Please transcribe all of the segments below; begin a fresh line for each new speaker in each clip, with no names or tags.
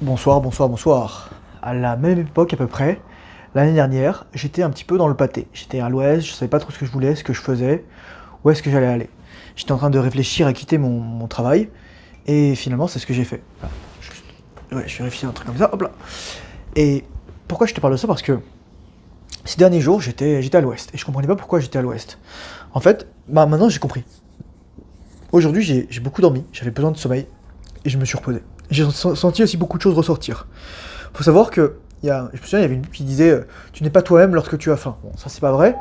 Bonsoir, bonsoir, bonsoir. À la même époque à peu près, l'année dernière, j'étais un petit peu dans le pâté. J'étais à l'ouest, je savais pas trop ce que je voulais, ce que je faisais, où est-ce que j'allais aller. J'étais en train de réfléchir à quitter mon travail, et finalement c'est ce que j'ai fait. Voilà. Ouais, je vérifie un truc comme ça, hop là. Et pourquoi je te parle de ça? Parce que ces derniers jours, j'étais à l'ouest, et je comprenais pas pourquoi j'étais à l'ouest. En fait, maintenant j'ai compris. Aujourd'hui j'ai beaucoup dormi, j'avais besoin de sommeil, et je me suis reposé. J'ai senti aussi beaucoup de choses ressortir. Faut savoir que, je me souviens, il y avait une pub qui disait tu n'es pas toi-même lorsque tu as faim. Bon, ça c'est pas vrai.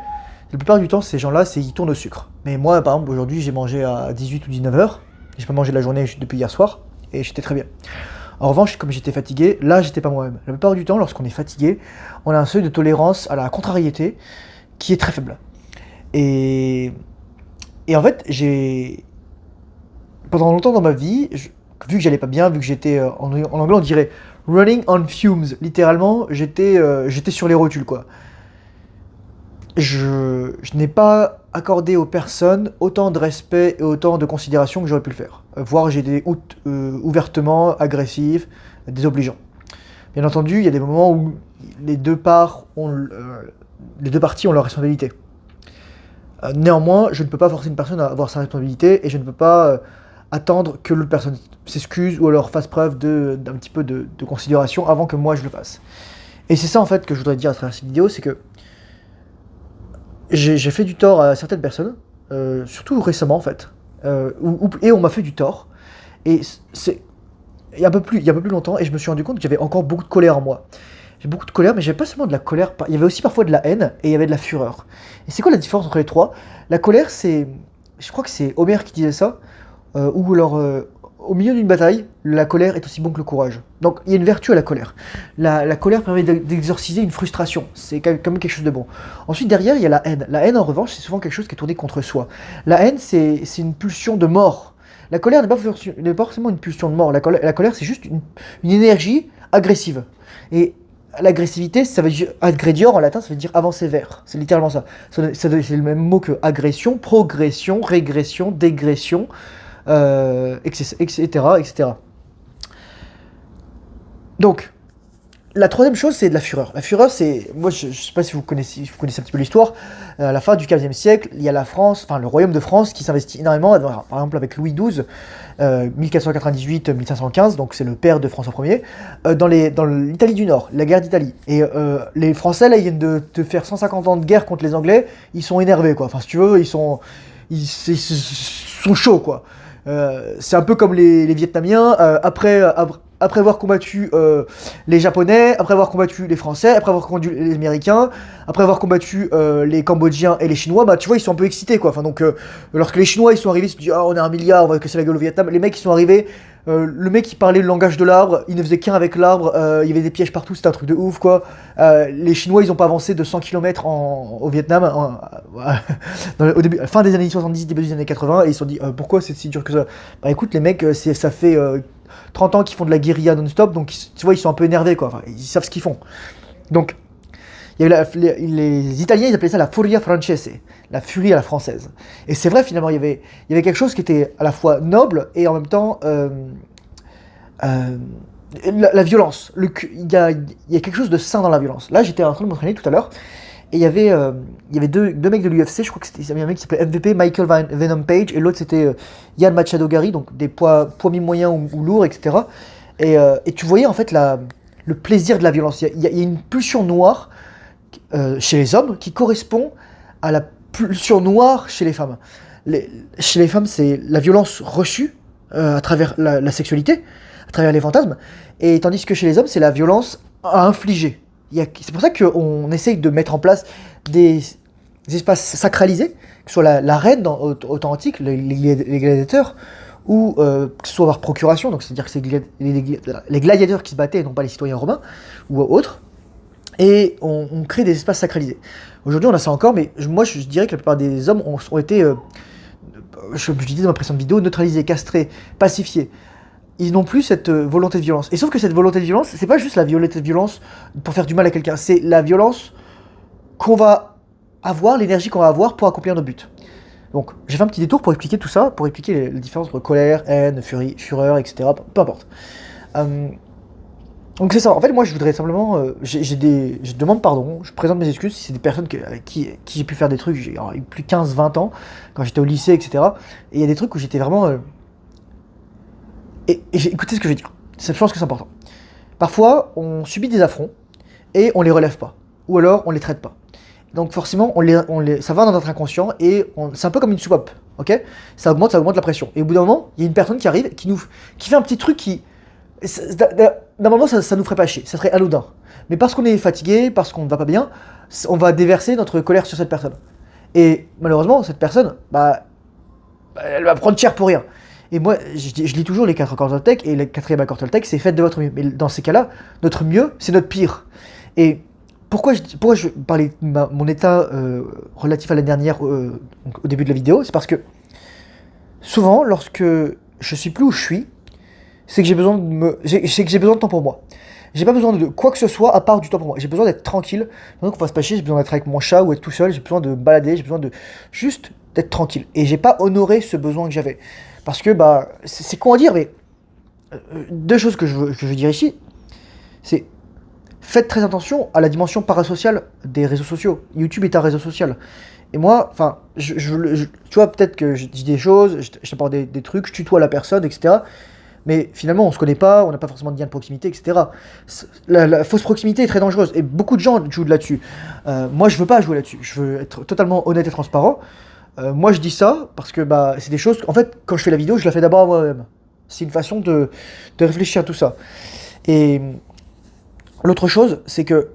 La plupart du temps, ces gens-là, ils tournent au sucre. Mais moi, par exemple, aujourd'hui, j'ai mangé à 18 ou 19 heures. J'ai pas mangé de la journée depuis hier soir. Et j'étais très bien. En revanche, comme j'étais fatigué, là, j'étais pas moi-même. La plupart du temps, lorsqu'on est fatigué, on a un seuil de tolérance à la contrariété qui est très faible. Et, et en fait, pendant longtemps dans ma vie, vu que j'allais pas bien, vu que j'étais en anglais on dirait running on fumes, littéralement j'étais sur les rotules quoi. Je n'ai pas accordé aux personnes autant de respect et autant de considération que j'aurais pu le faire. Voire j'étais ouvertement agressif, désobligeant. Bien entendu, il y a des moments où les deux parties ont leur responsabilité. Néanmoins, je ne peux pas forcer une personne à avoir sa responsabilité et je ne peux pas attendre que l'autre personne s'excuse ou alors fasse preuve d'un petit peu de considération avant que moi je le fasse. Et c'est ça en fait que je voudrais dire à travers cette vidéo, c'est que j'ai fait du tort à certaines personnes, surtout récemment en fait, et on m'a fait du tort. Et c'est il y a un peu plus longtemps et je me suis rendu compte que j'avais encore beaucoup de colère en moi. J'ai beaucoup de colère, mais j'avais pas seulement de la colère, il y avait aussi parfois de la haine et il y avait de la fureur. Et c'est quoi la différence entre les trois? La colère, je crois que c'est Homer qui disait ça, ou alors au milieu d'une bataille, la colère est aussi bon que le courage. Donc il y a une vertu à la colère. La colère permet d'exorciser une frustration, c'est quand même quelque chose de bon. Ensuite derrière, il y a la haine. La haine en revanche, c'est souvent quelque chose qui est tourné contre soi. La haine, c'est une pulsion de mort. La colère n'est pas forcément une pulsion de mort. La colère c'est juste une énergie agressive. Et l'agressivité, ça veut dire aggredior en latin, ça veut dire avancer vers. C'est littéralement ça. C'est le même mot que agression, progression, régression, dégression, etc., etc. Donc, la troisième chose, c'est de la fureur. La fureur, c'est. Moi, je ne sais pas si vous connaissez un petit peu l'histoire. À la fin du XVe siècle, il y a la France, enfin le royaume de France, qui s'investit énormément. Par exemple, avec Louis XII, 1498-1515, donc c'est le père de François Ier, dans l'Italie du Nord, la guerre d'Italie. Et les Français, là, ils viennent de faire 150 ans de guerre contre les Anglais. Ils sont énervés, quoi. Enfin, si tu veux, ils sont chauds, quoi. C'est un peu comme les Vietnamiens, après avoir combattu les Japonais, après avoir combattu les Français, après avoir combattu les Américains, après avoir combattu les Cambodgiens et les Chinois, bah tu vois, ils sont un peu excités quoi. Enfin donc, lorsque les Chinois ils sont arrivés, ils se disent ah on est un milliard, on va casser la gueule au Vietnam. Les mecs ils sont arrivés, le mec qui parlait le langage de l'arbre, il ne faisait qu'un avec l'arbre, il y avait des pièges partout, c'était un truc de ouf quoi. Les Chinois ils ont pas avancé de 100 km au Vietnam au début, fin des années 70, début des années 80, et ils se sont dit pourquoi c'est si dur que ça? Bah écoute les mecs, ça fait 30 ans qu'ils font de la guérilla non-stop, donc tu vois, ils sont un peu énervés, quoi. Enfin, ils savent ce qu'ils font. Donc, il y avait les Italiens, ils appelaient ça la furia francese, la furie à la française. Et c'est vrai, finalement, il y avait quelque chose qui était à la fois noble et en même temps euh, la violence. Il y a quelque chose de sain dans la violence. Là, j'étais en train de m'entraîner tout à l'heure, et il y avait deux mecs de l'UFC, je crois que c'était un mec qui s'appelait MVP, Michael Venom Page, et l'autre c'était Yann Machado Gary, donc des poids mi-moyens ou lourds, etc. Et tu voyais en fait le plaisir de la violence. Il y a une pulsion noire chez les hommes qui correspond à la pulsion noire chez les femmes. Chez les femmes, c'est la violence reçue à travers la sexualité, à travers les fantasmes, et tandis que chez les hommes, c'est la violence à infliger. C'est pour ça qu'on essaye de mettre en place des espaces sacralisés, que ce soit l'arène au temps antique, les gladiateurs, ou que ce soit par procuration, donc c'est-à-dire que c'est les gladiateurs qui se battaient et non pas les citoyens romains ou autres, et on crée des espaces sacralisés. Aujourd'hui on a ça encore, mais moi je dirais que la plupart des hommes ont été, je disais dans ma précédente vidéo, neutralisés, castrés, pacifiés. Ils n'ont plus cette volonté de violence. Et sauf que cette volonté de violence, c'est pas juste la volonté de violence pour faire du mal à quelqu'un, c'est la violence qu'on va avoir, l'énergie qu'on va avoir pour accomplir nos buts. Donc, j'ai fait un petit détour pour expliquer tout ça, pour expliquer les différences entre colère, haine, furie, fureur, etc. Peu importe. Donc c'est ça, en fait moi je voudrais simplement, je demande pardon, je présente mes excuses si c'est des personnes avec qui j'ai pu faire des trucs, j'ai eu plus de 15-20 ans, quand j'étais au lycée, etc. Et il y a des trucs où j'étais vraiment... écoutez ce que je veux dire, je pense que c'est important. Parfois on subit des affronts et on les relève pas, ou alors on les traite pas. Donc forcément ça va dans notre inconscient et c'est un peu comme une soupape, ok? Ça augmente la pression. Et au bout d'un moment, il y a une personne qui arrive, qui fait un petit truc qui... Normalement, ça nous ferait pas chier, ça serait anodin. Mais parce qu'on est fatigué, parce qu'on ne va pas bien, on va déverser notre colère sur cette personne. Et malheureusement, cette personne, elle va prendre cher pour rien. Et moi, je lis toujours les 4 accords Toltec, et le quatrième accord Toltec, c'est faites de votre mieux. Mais dans ces cas-là, notre mieux, c'est notre pire. Et pourquoi je parlais de mon état relatif à l'année dernière, donc au début de la vidéo, c'est parce que souvent, lorsque je suis plus où je suis, c'est que j'ai besoin de temps pour moi. J'ai pas besoin de quoi que ce soit à part du temps pour moi. J'ai besoin d'être tranquille. Pendant qu'on va se passer, j'ai besoin d'être avec mon chat ou être tout seul. J'ai besoin de me balader. J'ai besoin de juste d'être tranquille. Et j'ai pas honoré ce besoin que j'avais. Parce que c'est con à dire, mais deux choses que je veux dire ici, c'est faites très attention à la dimension parasociale des réseaux sociaux. YouTube est un réseau social. Et moi, enfin, tu vois, peut-être que je dis des choses, je t'apporte des trucs, je tutoie la personne, etc. Mais finalement, on se connaît pas, on n'a pas forcément de lien de proximité, etc. La fausse proximité est très dangereuse et beaucoup de gens jouent là-dessus. Moi, je veux pas jouer là-dessus. Je veux être totalement honnête et transparent. Moi, je dis ça parce que c'est des choses. En fait, quand je fais la vidéo, je la fais d'abord à moi-même. C'est une façon de réfléchir à tout ça. Et l'autre chose, c'est que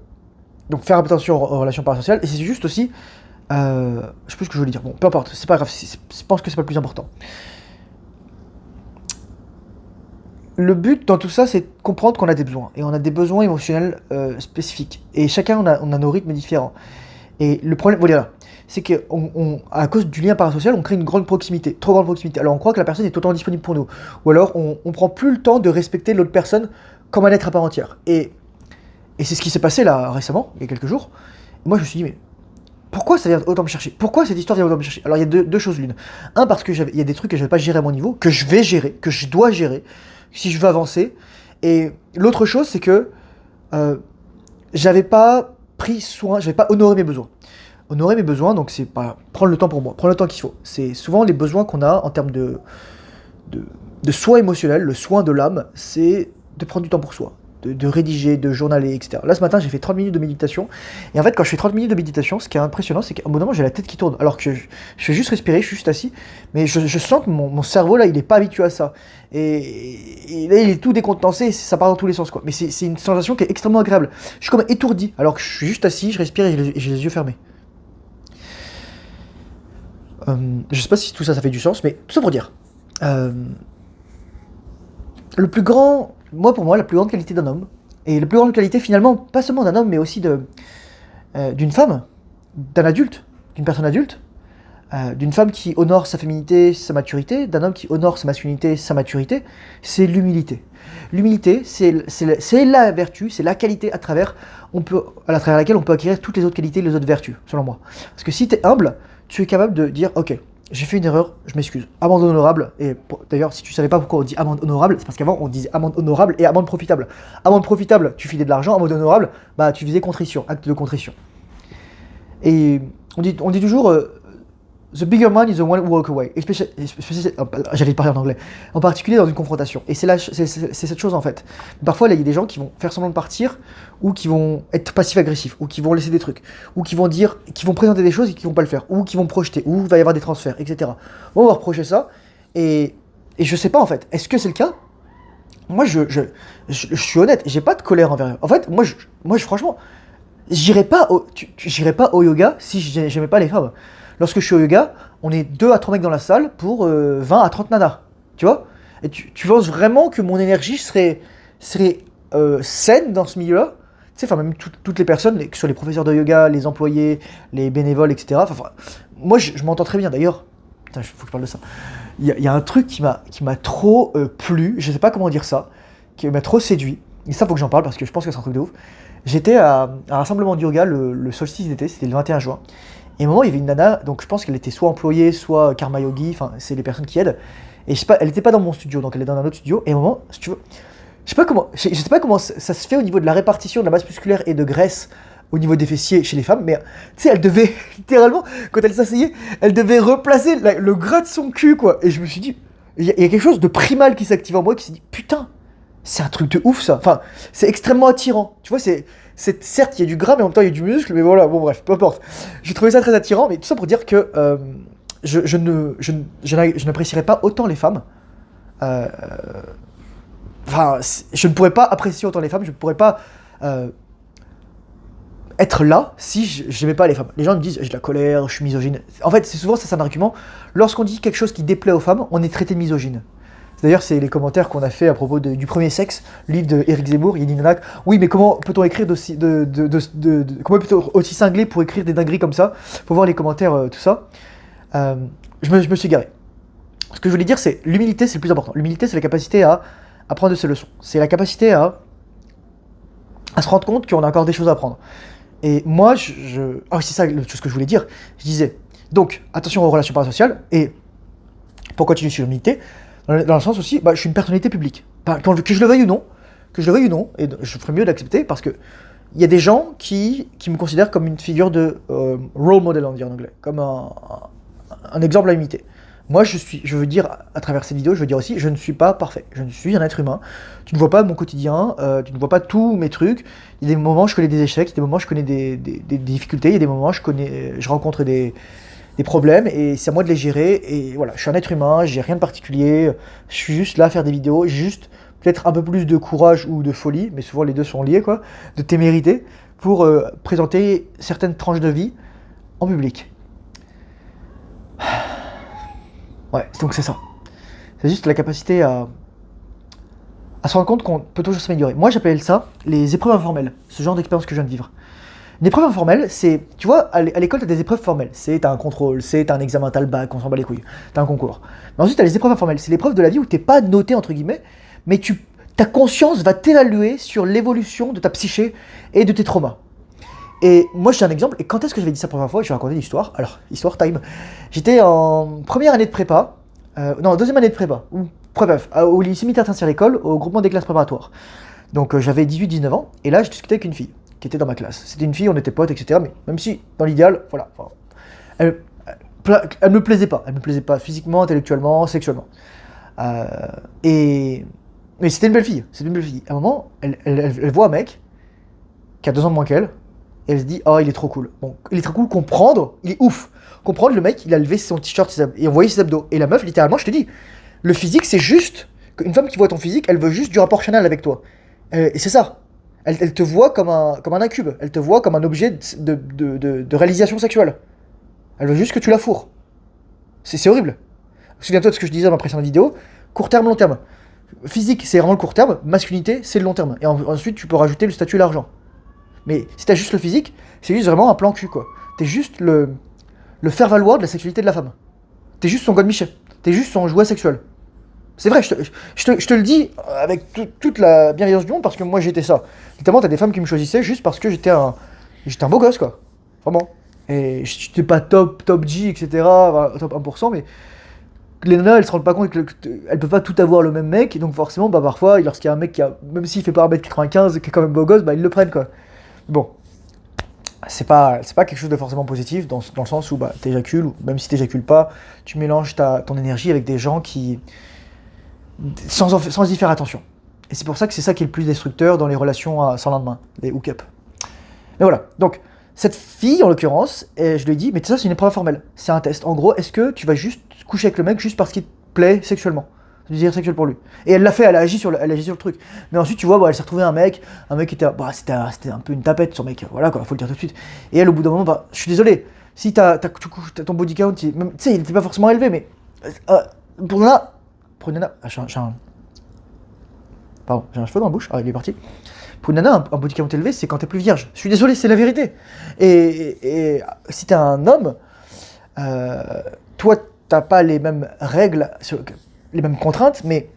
donc faire attention aux relations parasociales. Et c'est juste aussi, je sais plus ce que je voulais dire. Bon, peu importe, c'est pas grave. Je pense que c'est pas le plus important. Le but dans tout ça, c'est de comprendre qu'on a des besoins. Et on a des besoins émotionnels spécifiques. Et chacun, on a nos rythmes différents. Et le problème, voilà, c'est qu'à cause du lien parasocial, on crée une grande proximité, trop grande proximité. Alors on croit que la personne est totalement disponible pour nous. Ou alors on prend plus le temps de respecter l'autre personne comme un être à part entière. Et c'est ce qui s'est passé là récemment, il y a quelques jours. Et moi je me suis dit, mais pourquoi ça vient autant me chercher? Pourquoi cette histoire vient autant me chercher? Alors il y a deux choses l'une. Un, parce qu'il y a des trucs que je ne vais pas gérer à mon niveau, que je vais gérer, que je dois gérer, si je veux avancer. Et l'autre chose, c'est que j'avais pas pris soin, j'avais pas honoré mes besoins. Honorer mes besoins, donc c'est pas prendre le temps pour moi, prendre le temps qu'il faut. C'est souvent les besoins qu'on a en termes de soin émotionnel, le soin de l'âme, c'est de prendre du temps pour soi, de rédiger, de journaler, etc. Là, ce matin, j'ai fait 30 minutes de méditation. Et en fait, quand je fais 30 minutes de méditation, ce qui est impressionnant, c'est qu'à un moment, j'ai la tête qui tourne. Alors que je fais juste respirer, je suis juste assis. Mais je sens que mon cerveau, là, il n'est pas habitué à ça. Et là, il est tout décontenancé, ça part dans tous les sens, quoi. Mais c'est une sensation qui est extrêmement agréable. Je suis comme étourdi, alors que je suis juste assis, je respire et j'ai les yeux fermés. Je sais pas si tout ça, ça fait du sens, mais tout ça pour dire. Le plus grand, pour moi, la plus grande qualité d'un homme, et la plus grande qualité finalement, pas seulement d'un homme, mais aussi d'une femme, d'un adulte, d'une personne adulte, d'une femme qui honore sa féminité, sa maturité, d'un homme qui honore sa masculinité, sa maturité, c'est l'humilité. L'humilité, c'est la vertu, c'est la qualité à travers laquelle on peut acquérir toutes les autres qualités, les autres vertus, selon moi. Parce que si tu es humble, tu es capable de dire, ok, j'ai fait une erreur, je m'excuse. Amende honorable, et d'ailleurs, si tu savais pas pourquoi on dit amende honorable, c'est parce qu'avant on disait amende honorable et amende profitable. Amende profitable, tu filais de l'argent, amende honorable, tu faisais contrition, acte de contrition. Et on dit toujours, the bigger man is the one who walk away. J'allais parler en anglais. En particulier dans une confrontation. Et c'est cette chose en fait. Parfois, là, il y a des gens qui vont faire semblant de partir, ou qui vont être passifs-agressifs, ou qui vont laisser des trucs, ou qui vont présenter des choses et qui vont pas le faire, ou qui vont projeter, ou il va y avoir des transferts, etc. On va reprocher ça. Et je sais pas en fait. Est-ce que c'est le cas? Moi, je suis honnête. J'ai pas de colère envers eux. En fait, moi, franchement, j'irais pas au yoga si j'aimais pas les femmes. Lorsque je suis au yoga, on est 2 à 3 mecs dans la salle pour 20 à 30 nanas. Tu vois? Et tu penses vraiment que mon énergie serait saine dans ce milieu-là? Tu sais, enfin, même toutes les personnes, que ce soit les professeurs de yoga, les employés, les bénévoles, etc. Enfin, moi, je m'entends très bien. D'ailleurs, putain, faut que je parle de ça. Il y a un truc qui m'a trop plu, je sais pas comment dire ça, qui m'a trop séduit. Et ça, faut que j'en parle parce que je pense que c'est un truc de ouf. J'étais à un rassemblement de yoga le solstice d'été, c'était le 21 juin. Et à un moment, il y avait une nana, donc je pense qu'elle était soit employée, soit karma yogi, enfin, c'est les personnes qui aident. Et je sais pas, elle était pas dans mon studio, donc elle est dans un autre studio. Et à un moment, si tu veux, je sais pas comment ça se fait au niveau de la répartition de la masse musculaire et de graisse au niveau des fessiers chez les femmes, mais tu sais, elle devait, littéralement, quand elle s'asseyait, elle devait replacer le gras de son cul, quoi. Et je me suis dit, il y a quelque chose de primal qui s'active en moi qui s'est dit, putain, c'est un truc de ouf ça. Enfin, c'est extrêmement attirant. Tu vois, certes, il y a du gras, mais en même temps, il y a du muscle, mais voilà, bon, bref, peu importe. J'ai trouvé ça très attirant, mais tout ça pour dire que je n'apprécierais pas autant les femmes. Euh, Enfin, je ne pourrais pas apprécier autant les femmes, je ne pourrais pas euh, être là si je n'aimais pas les femmes. Les gens me disent j'ai de la colère, je suis misogyne. En fait, c'est souvent ça un argument. Lorsqu'on dit quelque chose qui déplaît aux femmes, on est traité de misogyne. D'ailleurs, c'est les commentaires qu'on a fait à propos du premier sexe, livre de Éric Zemmour. Il dit oui, mais comment peut-on écrire comment peut-on aussi cinglé pour écrire des dingueries comme ça? Faut voir les commentaires, tout ça. Je me suis garé. Ce que je voulais dire, c'est l'humilité, c'est le plus important. L'humilité, c'est la capacité à apprendre de ses leçons. C'est la capacité à se rendre compte qu'on a encore des choses à apprendre. Et moi, ah oui, c'est ça ce que je voulais dire. Je disais, donc, attention aux relations parasociales, et pour continuer sur l'humilité, dans le sens aussi, je suis une personnalité publique. Que je le veuille ou non, et je ferais mieux d'accepter, parce que il y a des gens qui me considèrent comme une figure de role model, on dit en anglais, comme un exemple à imiter. Moi, je veux dire, à travers cette vidéo, je veux dire aussi, je ne suis pas parfait. Je ne suis un être humain. Tu ne vois pas mon quotidien, tu ne vois pas tous mes trucs. Il y a des moments où je connais des échecs, il y a des moments où je connais des difficultés, il y a des moments où je rencontre des problèmes, et c'est à moi de les gérer. Et voilà, je suis un être humain, j'ai rien de particulier. Je suis juste là à faire des vidéos, j'ai juste peut-être un peu plus de courage ou de folie, mais souvent les deux sont liés, quoi, de témérité, pour présenter certaines tranches de vie en public. Ouais, donc c'est ça. C'est juste la capacité à se rendre compte qu'on peut toujours s'améliorer. Moi, j'appelle ça les épreuves informelles, ce genre d'expérience que je viens de vivre. Une épreuve informelle, c'est, tu vois, à l'école, t'as des épreuves formelles. T'as un contrôle, t'as un examen, t'as le bac, on s'en bat les couilles, t'as un concours. Mais ensuite, t'as les épreuves informelles. C'est l'épreuve de la vie où t'es pas noté, entre guillemets, mais ta conscience va t'évaluer sur l'évolution de ta psyché et de tes traumas. Et moi, j'ai un exemple, et quand est-ce que j'avais dit ça pour la première fois? Je vais raconter l'histoire. Alors, histoire time. J'étais en première année de prépa, deuxième année de prépa, ou bref, au lycée militaire Saint-Cyr-l'École, au groupement des classes préparatoires. Donc j'avais 18-19 ans, et là je discutais avec une fille qui était dans ma classe. C'était une fille, on était potes, etc. Mais même si, dans l'idéal, voilà, elle me plaisait pas. Elle me plaisait pas physiquement, intellectuellement, sexuellement. Mais c'était une belle fille, À un moment, elle voit un mec qui a 2 ans de moins qu'elle, et elle se dit, oh, il est trop cool. Bon, il est trop cool, comprendre, il est ouf. Comprendre, le mec, il a levé son t-shirt et on voyait ses abdos. Et la meuf, littéralement, je te dis, le physique, c'est juste, une femme qui voit ton physique, elle veut juste du rapport charnel avec toi. Et c'est ça. Elle te voit comme un incube. Elle te voit comme un objet de réalisation sexuelle. Elle veut juste que tu la fourres. C'est horrible. Souviens-toi de ce que je disais dans ma précédente vidéo. Court terme, long terme. Physique, c'est vraiment le court terme. Masculinité, c'est le long terme. Et ensuite, tu peux rajouter le statut et l'argent. Mais si t'as juste le physique, c'est juste vraiment un plan cul, quoi. T'es juste le faire-valoir de la sexualité de la femme. T'es juste son godemiché. T'es juste son jouet sexuel. C'est vrai, je te le dis avec toute la bienveillance du monde, parce que moi j'étais ça. Notamment, t'as des femmes qui me choisissaient juste parce que j'étais un beau gosse, quoi. Vraiment. Et j'étais pas top G, etc. Top 1%, mais les nanas, elles se rendent pas compte qu'elles peuvent pas tout avoir le même mec, et donc forcément, parfois, lorsqu'il y a un mec qui a, même s'il fait pas 1m95 et qui est quand même beau gosse, ils le prennent, quoi. Bon. C'est pas quelque chose de forcément positif, dans le sens où t'éjacules, ou même si t'éjacules pas, tu mélanges ton énergie avec des gens qui... sans y faire attention. Et c'est pour ça que c'est ça qui est le plus destructeur dans les relations sans lendemain, les hook-up. Mais voilà, donc, cette fille, en l'occurrence, je lui ai dit, mais ça c'est une épreuve formelle, c'est un test. En gros, est-ce que tu vas juste coucher avec le mec juste parce qu'il te plaît sexuellement? Du désir sexuel pour lui. Et elle l'a fait, elle a agi sur le truc. Mais ensuite, tu vois, elle s'est retrouvée un mec qui était... c'était un peu une tapette, son mec, voilà quoi, faut le dire tout de suite. Et elle, au bout d'un moment, je suis désolé, si t'as ton body count, tu sais, il était pas forcément élevé, mais... pour une nana... Pardon, j'ai un cheveu dans la bouche, il est parti. Pour une nana, un body count élevé, c'est quand t'es plus vierge. Je suis désolé, c'est la vérité. Et si t'es un homme, toi, t'as pas les mêmes règles... les mêmes contraintes, mais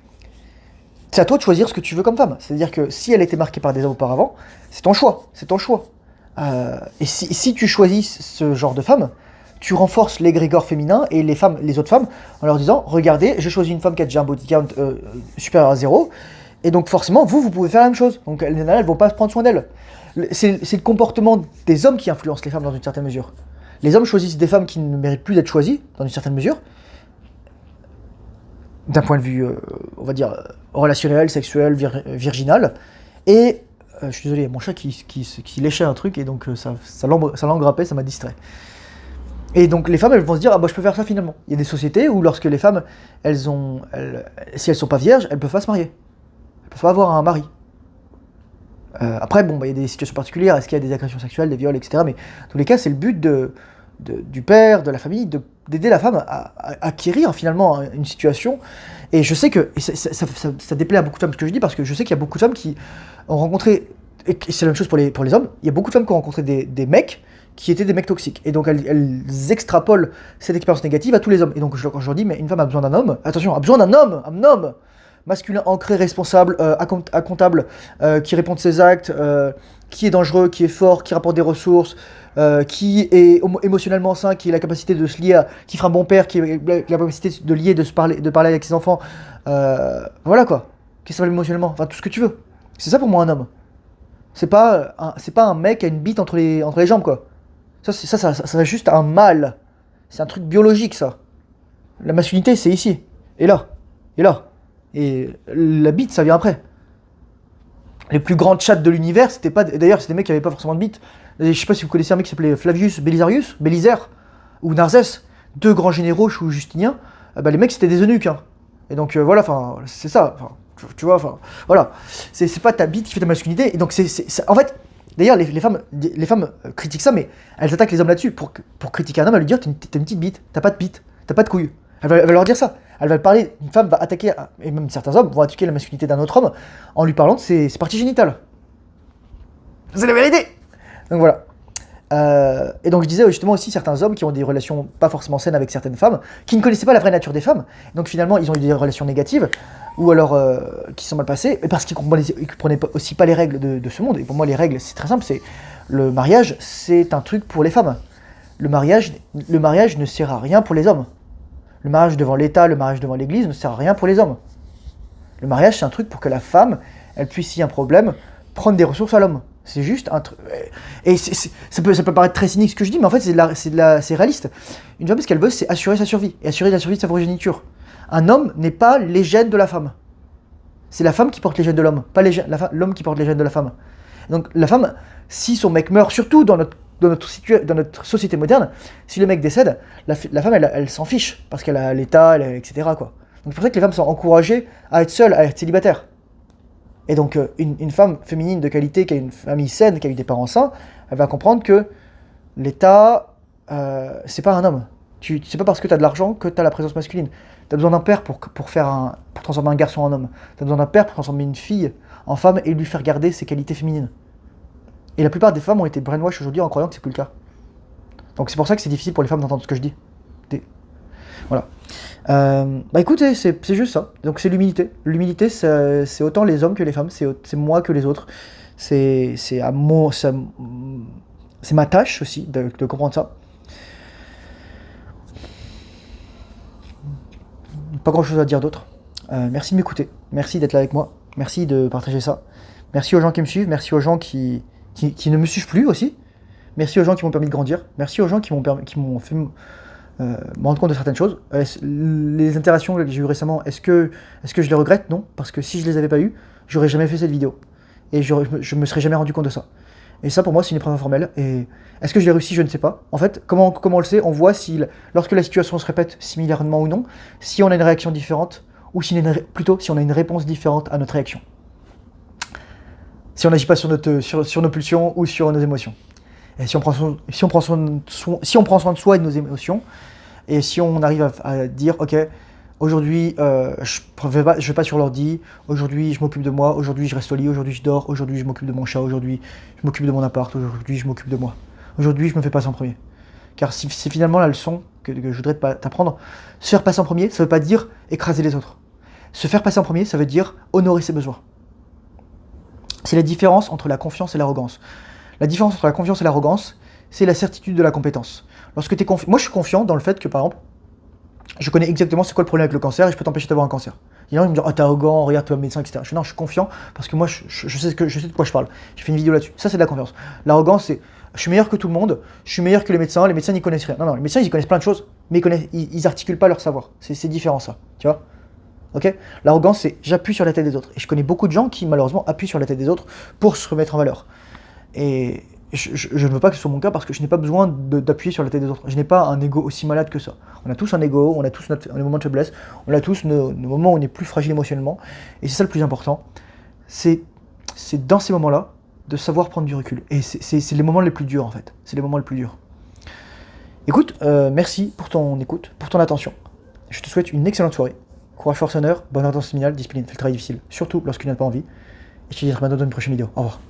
c'est à toi de choisir ce que tu veux comme femme. C'est-à-dire que si elle était marquée par des hommes auparavant, c'est ton choix. Et si tu choisis ce genre de femme, tu renforces l'égrégore féminin et les autres femmes, en leur disant, regardez, j'ai choisi une femme qui a déjà un body count supérieur à 0, Et donc forcément, vous pouvez faire la même chose. Donc les nanas, elles vont pas prendre soin d'elles. C'est le comportement des hommes qui influence les femmes dans une certaine mesure. Les hommes choisissent des femmes qui ne méritent plus d'être choisies, dans une certaine mesure, d'un point de vue, on va dire, relationnel, sexuel, virginal. Et je suis désolé, il y a mon chat qui léchait un truc, et donc sa langue râpait, ça m'a distrait. Et donc les femmes, elles vont se dire, ah bah je peux faire ça finalement. Il y a des sociétés où lorsque les femmes, si elles sont pas vierges, elles peuvent pas se marier. Elles peuvent pas avoir un mari. Après, bon, bah, il y a des situations particulières, est-ce qu'il y a des agressions sexuelles, des viols, etc. Mais dans tous les cas, c'est le but du père, de la famille, d'aider la femme à acquérir finalement une situation. Et je sais que, et ça déplaît à beaucoup de femmes ce que je dis, parce que je sais qu'il y a beaucoup de femmes qui ont rencontré, et c'est la même chose pour les hommes, il y a beaucoup de femmes qui ont rencontré des mecs qui étaient des mecs toxiques. Et donc elles extrapolent cette expérience négative à tous les hommes. Et donc quand je leur dis, mais une femme a besoin d'un homme, attention, a besoin d'un homme, un homme masculin, ancré, responsable, incontable, qui répond de ses actes, qui est dangereux, qui est fort, qui rapporte des ressources, qui est émotionnellement sain, qui a la capacité de se lier, qui fera un bon père, qui a la capacité de lier, de parler avec ses enfants. Voilà quoi. Qui s'appelle émotionnellement, enfin tout ce que tu veux. C'est ça pour moi un homme. C'est pas un mec qui a une bite entre les jambes quoi. Ça c'est juste un mâle. C'est un truc biologique ça. La masculinité c'est ici. Et là. Et là. Et la bite, ça vient après. Les plus grands chats de l'univers, c'était pas. D'ailleurs, c'est des mecs qui avaient pas forcément de bite. Je sais pas si vous connaissez un mec qui s'appelait Flavius Belisarius, ou Narsès, deux grands généraux sous Justinien. Bah, les mecs, c'était des eunuques. Hein. Et donc, voilà, enfin, c'est ça. Tu vois, enfin, voilà. C'est pas ta bite qui fait ta masculinité. Et donc, en fait, d'ailleurs, les femmes critiquent ça, mais elles attaquent les hommes là-dessus. Pour critiquer un homme, elles lui disent t'as une petite bite, t'as pas de couilles. Elle va leur dire ça. Elle va parler, une femme va attaquer, et même certains hommes vont attaquer la masculinité d'un autre homme en lui parlant de ses parties génitales. C'est la vérité. Donc voilà. Et donc je disais justement aussi certains hommes qui ont des relations pas forcément saines avec certaines femmes, qui ne connaissaient pas la vraie nature des femmes, donc finalement ils ont eu des relations négatives, ou alors qui sont mal passées, et parce qu'ils comprenaient aussi pas les règles de ce monde. Et pour moi les règles c'est très simple, c'est le mariage c'est un truc pour les femmes. Le mariage ne sert à rien pour les hommes. Le mariage devant l'État, le mariage devant l'Église ne sert à rien pour les hommes. Le mariage, c'est un truc pour que la femme, elle puisse, s'il y a un problème, prendre des ressources à l'homme. C'est juste un truc. Et ça peut paraître très cynique ce que je dis, mais en fait, c'est réaliste. Une femme, ce qu'elle veut, c'est assurer sa survie, et assurer la survie de sa progéniture. Un homme n'est pas les gènes de la femme. C'est la femme qui porte les gènes de l'homme, pas l'homme qui porte les gènes de la femme. Donc la femme, si son mec meurt, surtout dans notre société moderne, si le mec décède, la femme, elle s'en fiche, parce qu'elle a l'État, etc. Quoi. Donc c'est pour ça que les femmes sont encouragées à être seules, à être célibataires. Et donc une femme féminine de qualité, qui a une famille saine, qui a eu des parents sains, elle va comprendre que l'État, c'est pas un homme. C'est pas parce que tu as de l'argent que tu as la présence masculine. Tu as besoin d'un père pour transformer un garçon en homme. Tu as besoin d'un père pour transformer une fille en femme et lui faire garder ses qualités féminines. Et la plupart des femmes ont été brainwash aujourd'hui en croyant que c'est plus le cas. Donc c'est pour ça que c'est difficile pour les femmes d'entendre ce que je dis. Voilà. Bah écoutez, c'est juste ça. Donc c'est l'humilité. L'humilité, c'est autant les hommes que les femmes. C'est moi que les autres. C'est ma tâche aussi de comprendre ça. Pas grand chose à dire d'autre. Merci de m'écouter. Merci d'être là avec moi. Merci de partager ça. Merci aux gens qui me suivent. Merci aux gens qui ne me suivent plus aussi. Merci aux gens qui m'ont permis de grandir. Merci aux gens qui m'ont fait me rendre compte de certaines choses. Les interactions que j'ai eues récemment, est-ce que je les regrette? Non, parce que si je les avais pas eues, j'aurais jamais fait cette vidéo. Et je me serais jamais rendu compte de ça. Et ça pour moi c'est une épreuve informelle. Et est-ce que je l'ai réussi? Je ne sais pas. En fait, comment on le sait? On voit lorsque la situation se répète similairement ou non, si on a une réaction différente, ou si on a une réponse différente à notre réaction. Si on n'agit pas sur nos pulsions ou sur nos émotions. Et si on prend soin de soi et de nos émotions, et si on arrive à dire, ok, aujourd'hui je vais pas sur l'ordi, aujourd'hui je m'occupe de moi, aujourd'hui je reste au lit, aujourd'hui je dors, aujourd'hui je m'occupe de mon chat, aujourd'hui je m'occupe de mon appart, aujourd'hui je m'occupe de moi. Aujourd'hui je me fais passer en premier. Car c'est finalement la leçon que je voudrais t'apprendre. Se faire passer en premier, ça veut pas dire écraser les autres. Se faire passer en premier, ça veut dire honorer ses besoins. C'est la différence entre la confiance et l'arrogance. La différence entre la confiance et l'arrogance, c'est la certitude de la compétence. Moi, je suis confiant dans le fait que, par exemple, Je connais exactement c'est quoi le problème avec le cancer et je peux t'empêcher d'avoir un cancer. Il y en a qui me disent ah t'es arrogant, regarde toi médecin, etc. Non, je suis confiant parce que moi je sais de quoi je parle. J'ai fait une vidéo là-dessus. Ça c'est de la confiance. L'arrogance c'est je suis meilleur que tout le monde, je suis meilleur que les médecins n'y connaissent rien. Non, non, les médecins ils connaissent plein de choses, mais ils articulent pas leur savoir. C'est différent ça, tu vois. Ok. L'arrogance c'est j'appuie sur la tête des autres. Et je connais beaucoup de gens qui malheureusement appuient sur la tête des autres pour se remettre en valeur. Et je ne veux pas que ce soit mon cas parce que je n'ai pas besoin d'appuyer sur la tête des autres. Je n'ai pas un ego aussi malade que ça. On a tous un ego, on a tous nos moments de faiblesse, on a tous nos moments où on est plus fragile émotionnellement. Et c'est ça le plus important. C'est dans ces moments-là de savoir prendre du recul. Et c'est les moments les plus durs en fait. C'est les moments les plus durs. Écoute, merci pour ton écoute, pour ton attention. Je te souhaite une excellente soirée. Courage, force, honneur, bonne intention séminale, discipline, fait le travail difficile. Surtout lorsqu'il n'a pas envie. Et je te dis à bientôt dans une prochaine vidéo. Au revoir.